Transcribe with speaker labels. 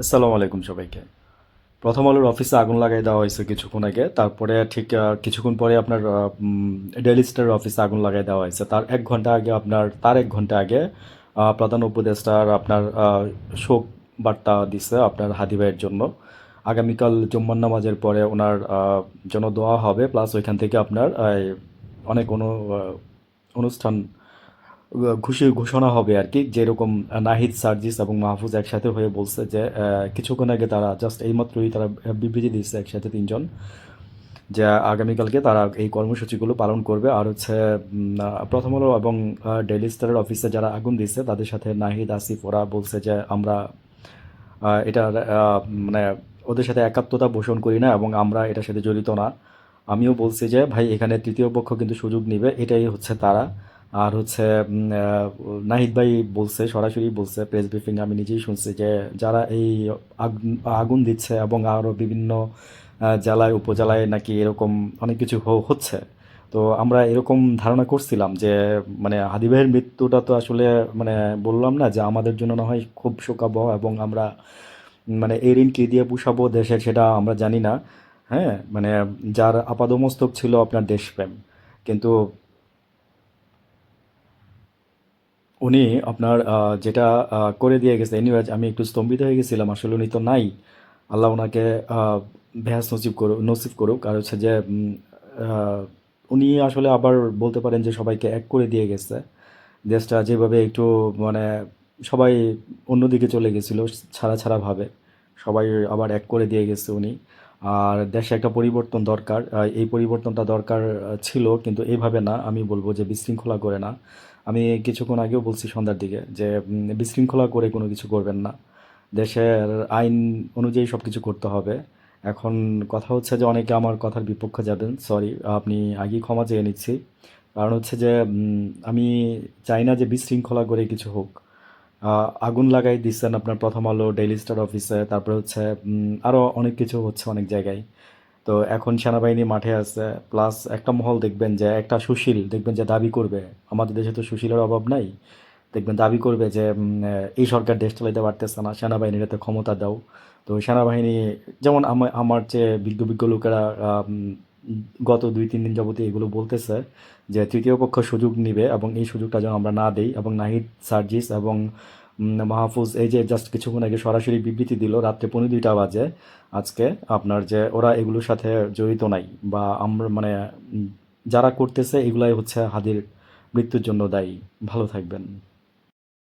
Speaker 1: আসসালামু আলাইকুম সবাইকে। প্রথম আলোর অফিসে আগুন লাগাই দেওয়া হয়েছে কিছুক্ষণ আগে। তারপরে ঠিক কিছুক্ষণ পরে আপনার ডেইলি স্টারের অফিসে আগুন লাগাই দেওয়া হয়েছে। তার ১ ঘন্টা আগে প্রধান উপদেষ্টার আপনার শোক বার্তা দিছে আপনার হাদি ভাইয়ের জন্য। আগামীকাল জুম্মার নামাজের পরে ওনার জন্য দোয়া হবে। প্লাস ওইখান থেকে আপনার অনেক অনুষ্ঠান খুশি ঘোষণা হবে আর কি, যেরকম নাহিদ সার্জিস এবং মাহফুজ একসাথে হয়ে বলছে যে কিছুক্ষণ আগে তারা জাস্ট এইমাত্রই তারা বিবৃতি দিচ্ছে একসাথে তিনজন, যে আগামীকালকে তারা এই কর্মসূচিগুলো পালন করবে। আর হচ্ছে প্রথম আলো এবং ডেইলি স্টারের অফিসে যারা আগুন দিচ্ছে তাদের সাথে নাহিদ আসিফ ওরা বলছে যে আমরা এটার মানে ওদের সাথে একাত্মতা পোষণ করি না এবং আমরা এটার সাথে জড়িত না। আমিও বলছি যে ভাই এখানে তৃতীয় পক্ষ কিন্তু সুযোগ নিবে, এটাই হচ্ছে তারা। আর হচ্ছে নাহিদ ভাই বলছে, সরাসরি বলছে প্রেস ব্রিফিং, আমি নিজেই শুনছি যে যারা এই আগুন দিচ্ছে এবং আরও বিভিন্ন জেলায় উপজেলায় নাকি এরকম অনেক কিছু হচ্ছে। তো আমরা এরকম ধারণা করছিলাম যে মানে হাদি ভাইয়ের মৃত্যুটা তো আসলে মানে বললাম না যে আমাদের জন্য না হয় খুব শোকাবহ, এবং আমরা মানে এই ঋণ কি দিয়ে পুষাবো দেশের সেটা আমরা জানি না। হ্যাঁ, মানে যার আপাদমস্তক ছিল আপনার দেশপ্রেম, কিন্তু উনি আপনার যেটা করে দিয়ে গেছে, এনিওয়েজ আমি একটু স্তম্ভিত হয়ে গেছিলাম। আসলে উনি তো নাই। আল্লাহ ওনাকে ভেহাস নসিব করুক। আর হচ্ছে যে আহ, উনি আসলে আবার বলতে পারেন যে সবাইকে এক করে দিয়ে গেছে। দেশটা যেভাবে একটু মানে সবাই অন্যদিকে চলে গেছিল ছাড়া ছাড়া ভাবে, সবাই আবার এক করে দিয়ে গেছে উনি। আর দেশে একটা পরিবর্তন দরকার, এই পরিবর্তনটা দরকার ছিল, কিন্তু এইভাবে না, আমি বলবো যে বিশৃঙ্খলা করে না। আমি কিছুক্ষণ আগেও বলছি সন্ধ্যার দিকে যে বিশৃঙ্খলা করে কোনো কিছু করবেন না, দেশের আইন অনুযায়ী সব কিছু করতে হবে। এখন কথা হচ্ছে যে অনেকে আমার কথার বিপক্ষে যাবেন, সরি, আপনি আগেই ক্ষমা চেয়ে নিচ্ছি। কারণ হচ্ছে যে আমি চাই না যে বিশৃঙ্খলা করে কিছু হোক। আগুন লাগাই দিচ্ছেন আপনার প্রথম আলো, ডেইলি স্টার অফিসে, তারপরে হচ্ছে আরও অনেক কিছু হচ্ছে অনেক জায়গায়। তো এখন সেনাবাহিনী মাঠে আছে, প্লাস একটা মহল দেখবেন যে একটা সুশীল দেখবেন যে দাবি করবে, আমাদের দেশে তো সুশীলের অভাব নাই, দেখবেন দাবি করবে যে এই সরকার দেশ চালাইতে পারতেছে না, সেনাবাহিনীর এতে ক্ষমতা দাও। তো সেনাবাহিনী যেমন আমার চেয়ে বিজ্ঞ বিজ্ঞ লোকেরা গত ২-৩ দিন যাবতীয় এগুলো বলতেছে যে তৃতীয় পক্ষ সুযোগ নিবে এবং এই সুযোগটা যেন আমরা না দেই। এবং নাহিদ সার্জিস এবং মাহফুজ এই যে জাস্ট কিছুক্ষণ আগে সরাসরি বিবৃতি দিল রাত্রে ১৫:২০ বাজে আজকে, আপনার যে ওরা এগুলোর সাথে জড়িত নাই, বা আমরা মানে যারা করতেছে এগুলাই হচ্ছে হাদির মৃত্যুর জন্য দায়ী। ভালো থাকবেন।